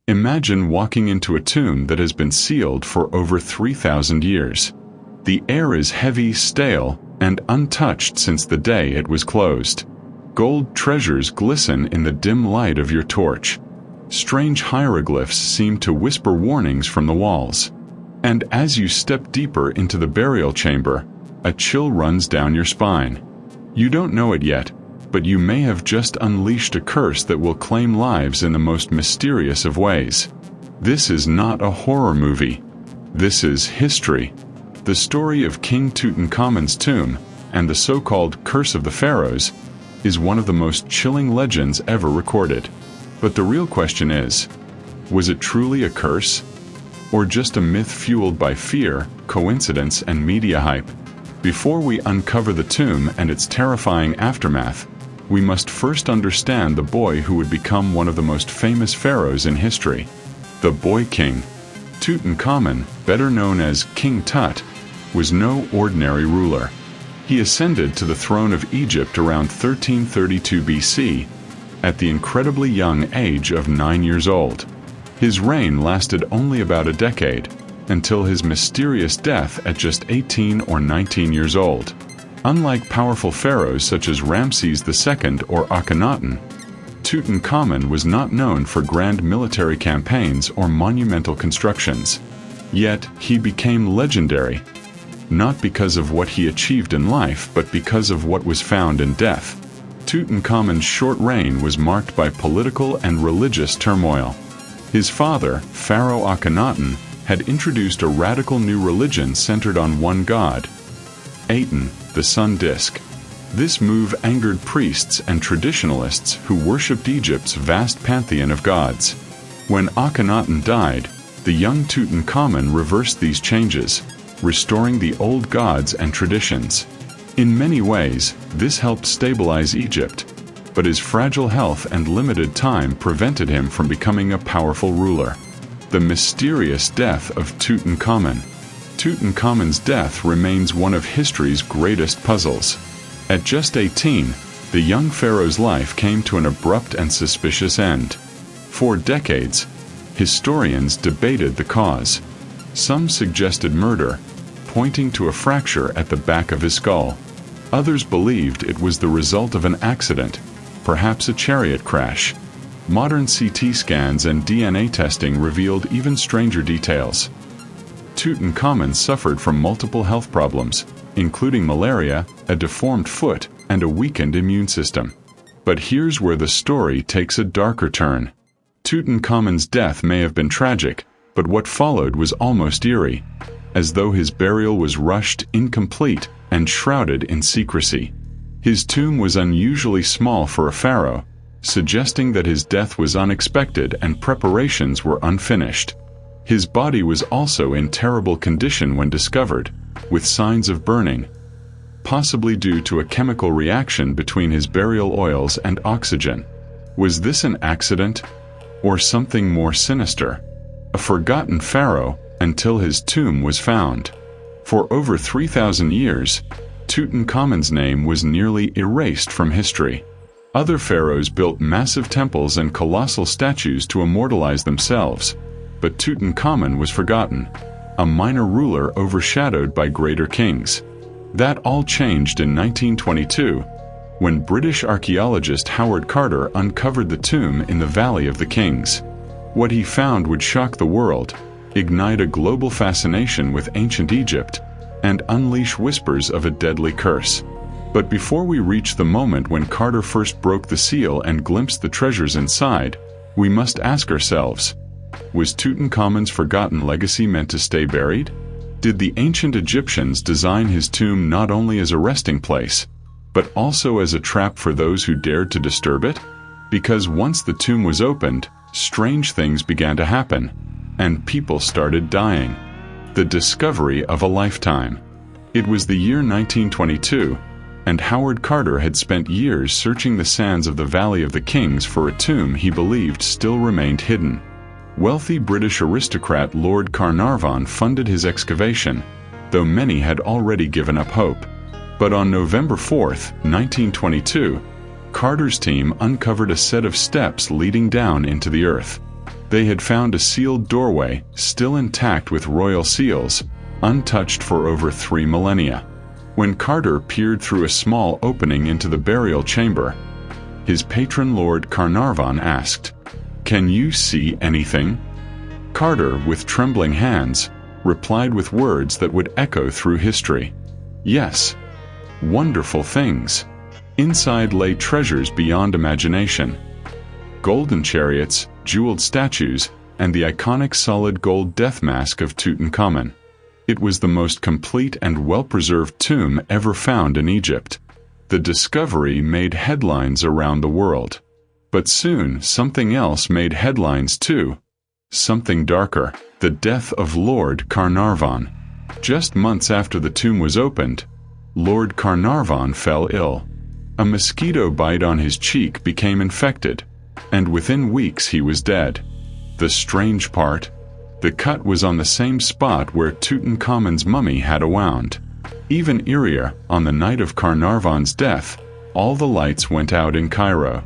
Imagine walking into a tomb that has been sealed for over 3,000 years. The air is heavy, stale, and untouched since the day it was closed. Gold treasures glisten in the dim light of your torch. Strange hieroglyphs seem to whisper warnings from the walls. And as you step deeper into the burial chamber, a chill runs down your spine. You don't know it yet, but you may have just unleashed a curse that will claim lives in the most mysterious of ways. This is not a horror movie. This is history. The story of King Tutankhamun's tomb, and the so-called Curse of the Pharaohs, is one of the most chilling legends ever recorded. But the real question is, was it truly a curse? Or just a myth fueled by fear, coincidence, and media hype? Before we uncover the tomb and its terrifying aftermath, we must first understand the boy who would become one of the most famous pharaohs in history. The Boy King. Tutankhamun, better known as King Tut, was no ordinary ruler. He ascended to the throne of Egypt around 1332 BC, at the incredibly young age of 9 years old. His reign lasted only about a decade, until his mysterious death at just 18 or 19 years old. Unlike powerful pharaohs such as Ramses II or Akhenaten, Tutankhamun was not known for grand military campaigns or monumental constructions. Yet, he became legendary, not because of what he achieved in life but because of what was found in death. Tutankhamun's short reign was marked by political and religious turmoil. His father, Pharaoh Akhenaten, had introduced a radical new religion centered on one god, Aten, the sun disk. This move angered priests and traditionalists who worshipped Egypt's vast pantheon of gods. When Akhenaten died, the young Tutankhamun reversed these changes, restoring the old gods and traditions. In many ways, this helped stabilize Egypt, but his fragile health and limited time prevented him from becoming a powerful ruler. The mysterious death of Tutankhamun. Tutankhamun's death remains one of history's greatest puzzles. At just 18, the young pharaoh's life came to an abrupt and suspicious end. For decades, historians debated the cause. Some suggested murder, pointing to a fracture at the back of his skull. Others believed it was the result of an accident, perhaps a chariot crash. Modern CT scans and DNA testing revealed even stranger details. Tutankhamun suffered from multiple health problems, including malaria, a deformed foot, and a weakened immune system. But here's where the story takes a darker turn. Tutankhamun's death may have been tragic, but what followed was almost eerie, as though his burial was rushed, incomplete, and shrouded in secrecy. His tomb was unusually small for a pharaoh, suggesting that his death was unexpected and preparations were unfinished. His body was also in terrible condition when discovered, with signs of burning, possibly due to a chemical reaction between his burial oils and oxygen. Was this an accident, or something more sinister? A forgotten pharaoh until his tomb was found. For over 3,000 years, Tutankhamun's name was nearly erased from history. Other pharaohs built massive temples and colossal statues to immortalize themselves, but Tutankhamun was forgotten, a minor ruler overshadowed by greater kings. That all changed in 1922, when British archaeologist Howard Carter uncovered the tomb in the Valley of the Kings. What he found would shock the world, ignite a global fascination with ancient Egypt, and unleash whispers of a deadly curse. But before we reach the moment when Carter first broke the seal and glimpsed the treasures inside, we must ask ourselves, was Tutankhamun's forgotten legacy meant to stay buried? Did the ancient Egyptians design his tomb not only as a resting place, but also as a trap for those who dared to disturb it? Because once the tomb was opened, strange things began to happen, and people started dying. The discovery of a lifetime. It was the year 1922, and Howard Carter had spent years searching the sands of the Valley of the Kings for a tomb he believed still remained hidden. Wealthy British aristocrat Lord Carnarvon funded his excavation, though many had already given up hope. But on November 4, 1922, Carter's team uncovered a set of steps leading down into the earth. They had found a sealed doorway, still intact with royal seals, untouched for over 3 millennia. When Carter peered through a small opening into the burial chamber, his patron Lord Carnarvon asked, "Can you see anything?" Carter, with trembling hands, replied with words that would echo through history. "Yes. Wonderful things." Inside lay treasures beyond imagination. Golden chariots, jeweled statues, and the iconic solid gold death mask of Tutankhamun. It was the most complete and well-preserved tomb ever found in Egypt. The discovery made headlines around the world. But soon, something else made headlines too. Something darker: the death of Lord Carnarvon. Just months after the tomb was opened, Lord Carnarvon fell ill. A mosquito bite on his cheek became infected, and within weeks he was dead. The strange part: the cut was on the same spot where Tutankhamun's mummy had a wound. Even eerier, on the night of Carnarvon's death, all the lights went out in Cairo.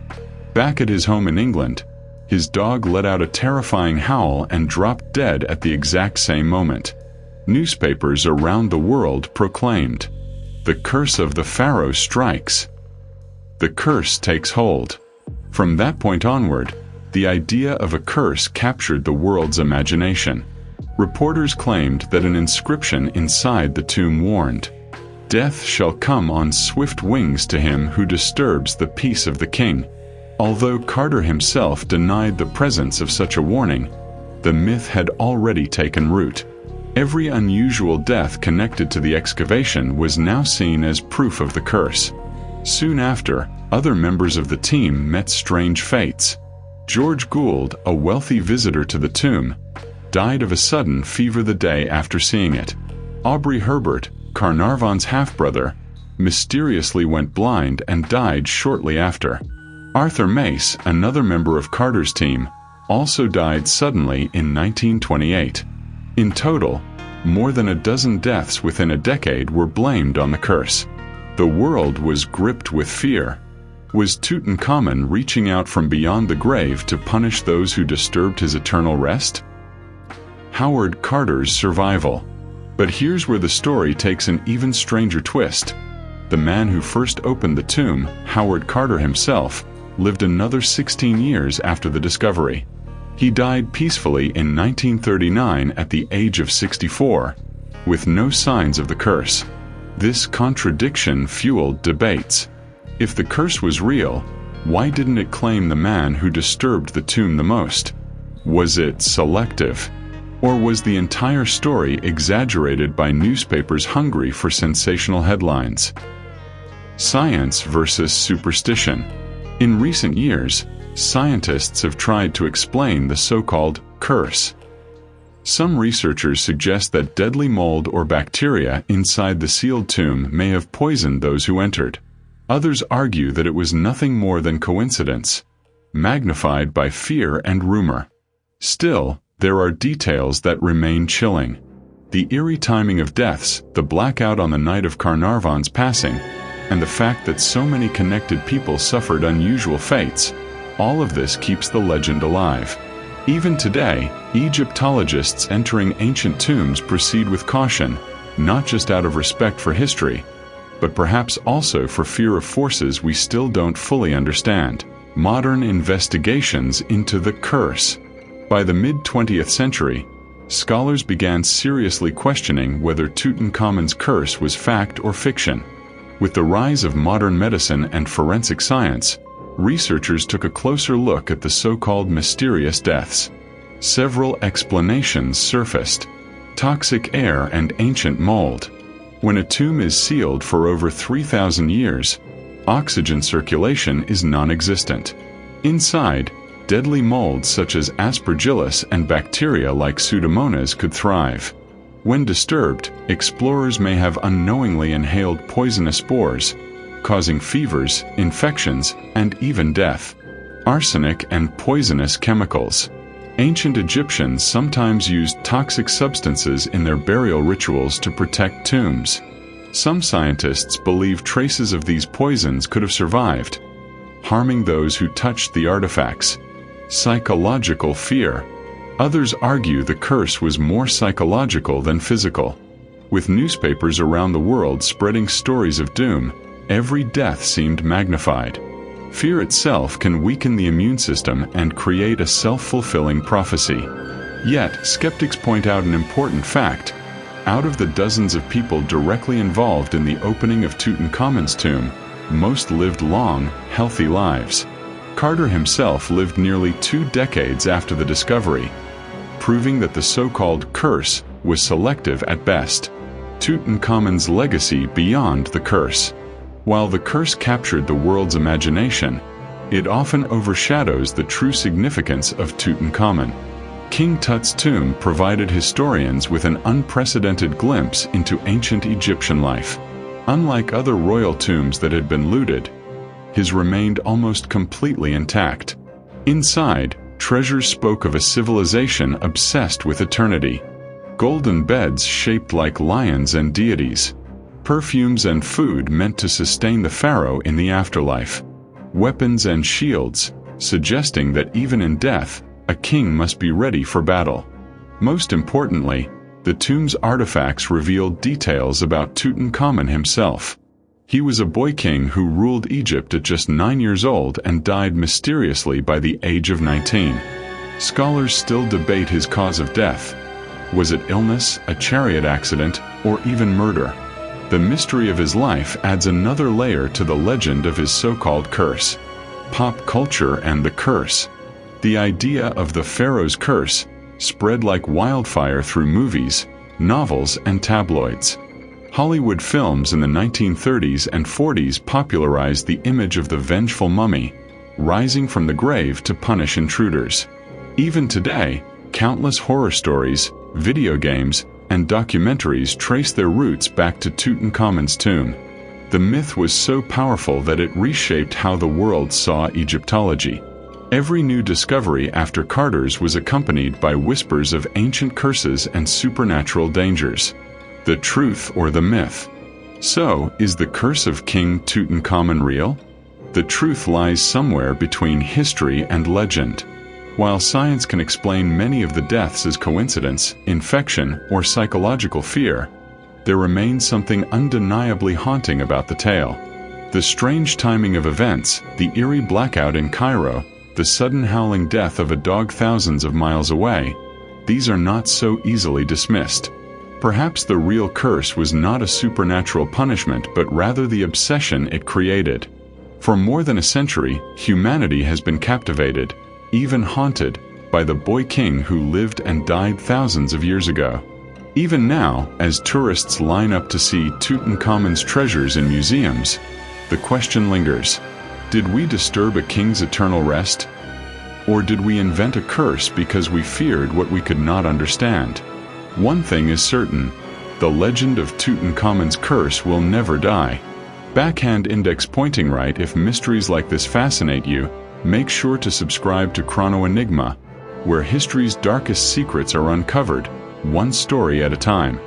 Back at his home in England, his dog let out a terrifying howl and dropped dead at the exact same moment. Newspapers around the world proclaimed, "The curse of the Pharaoh strikes." The curse takes hold. From that point onward, the idea of a curse captured the world's imagination. Reporters claimed that an inscription inside the tomb warned, "Death shall come on swift wings to him who disturbs the peace of the king." Although Carter himself denied the presence of such a warning, the myth had already taken root. Every unusual death connected to the excavation was now seen as proof of the curse. Soon after, other members of the team met strange fates. George Gould, a wealthy visitor to the tomb, died of a sudden fever the day after seeing it. Aubrey Herbert, Carnarvon's half-brother, mysteriously went blind and died shortly after. Arthur Mace, another member of Carter's team, also died suddenly in 1928. In total, more than a dozen deaths within a decade were blamed on the curse. The world was gripped with fear. Was Tutankhamun reaching out from beyond the grave to punish those who disturbed his eternal rest? Howard Carter's survival. But here's where the story takes an even stranger twist. The man who first opened the tomb, Howard Carter himself, lived another 16 years after the discovery. He died peacefully in 1939 at the age of 64, with no signs of the curse. This contradiction fueled debates. If the curse was real, why didn't it claim the man who disturbed the tomb the most? Was it selective? Or was the entire story exaggerated by newspapers hungry for sensational headlines? Science versus superstition. In recent years, scientists have tried to explain the so-called curse. Some researchers suggest that deadly mold or bacteria inside the sealed tomb may have poisoned those who entered. Others argue that it was nothing more than coincidence, magnified by fear and rumor. Still, there are details that remain chilling. The eerie timing of deaths, the blackout on the night of Carnarvon's passing, and the fact that so many connected people suffered unusual fates, all of this keeps the legend alive. Even today, Egyptologists entering ancient tombs proceed with caution, not just out of respect for history, but perhaps also for fear of forces we still don't fully understand. Modern investigations into the curse. By the mid-20th century, scholars began seriously questioning whether Tutankhamun's curse was fact or fiction. With the rise of modern medicine and forensic science, researchers took a closer look at the so-called mysterious deaths. Several explanations surfaced: toxic air and ancient mold. When a tomb is sealed for over 3,000 years, oxygen circulation is non-existent. Inside, deadly molds such as aspergillus and bacteria like Pseudomonas could thrive. When disturbed, explorers may have unknowingly inhaled poisonous spores, causing fevers, infections, and even death. Arsenic and poisonous chemicals. Ancient Egyptians sometimes used toxic substances in their burial rituals to protect tombs. Some scientists believe traces of these poisons could have survived, harming those who touched the artifacts. Psychological fear. Others argue the curse was more psychological than physical. With newspapers around the world spreading stories of doom, every death seemed magnified. Fear itself can weaken the immune system and create a self-fulfilling prophecy. Yet, skeptics point out an important fact. Out of the dozens of people directly involved in the opening of Tutankhamun's tomb, most lived long, healthy lives. Carter himself lived nearly 2 decades after the discovery, proving that the so-called curse was selective at best. Tutankhamun's legacy beyond the curse. While the curse captured the world's imagination, it often overshadows the true significance of Tutankhamun. King Tut's tomb provided historians with an unprecedented glimpse into ancient Egyptian life. Unlike other royal tombs that had been looted, his remained almost completely intact. Inside, treasures spoke of a civilization obsessed with eternity. Golden beds shaped like lions and deities. Perfumes and food meant to sustain the pharaoh in the afterlife. Weapons and shields, suggesting that even in death, a king must be ready for battle. Most importantly, the tomb's artifacts revealed details about Tutankhamun himself. He was a boy king who ruled Egypt at just 9 years old and died mysteriously by the age of 19. Scholars still debate his cause of death. Was it illness, a chariot accident, or even murder? The mystery of his life adds another layer to the legend of his so-called curse. Pop culture and the curse. The idea of the Pharaoh's curse spread like wildfire through movies, novels, and tabloids. Hollywood films in the 1930s and 40s popularized the image of the vengeful mummy, rising from the grave to punish intruders. Even today, countless horror stories, video games, and documentaries trace their roots back to Tutankhamun's tomb. The myth was so powerful that it reshaped how the world saw Egyptology. Every new discovery after Carter's was accompanied by whispers of ancient curses and supernatural dangers. The truth or the myth? So, is the curse of King Tutankhamun real? The truth lies somewhere between history and legend. While science can explain many of the deaths as coincidence, infection, or psychological fear, there remains something undeniably haunting about the tale. The strange timing of events, the eerie blackout in Cairo, the sudden howling death of a dog thousands of miles away, these are not so easily dismissed. Perhaps the real curse was not a supernatural punishment but rather the obsession it created. For more than a century, humanity has been captivated, even haunted, by the boy king who lived and died thousands of years ago. Even now, as tourists line up to see Tutankhamun's treasures in museums, the question lingers: did we disturb a king's eternal rest? Or did we invent a curse because we feared what we could not understand? One thing is certain: the legend of Tutankhamun's curse will never die. Backhand index pointing right. If mysteries like this fascinate you, make sure to subscribe to Chrono Enigma, where history's darkest secrets are uncovered, one story at a time.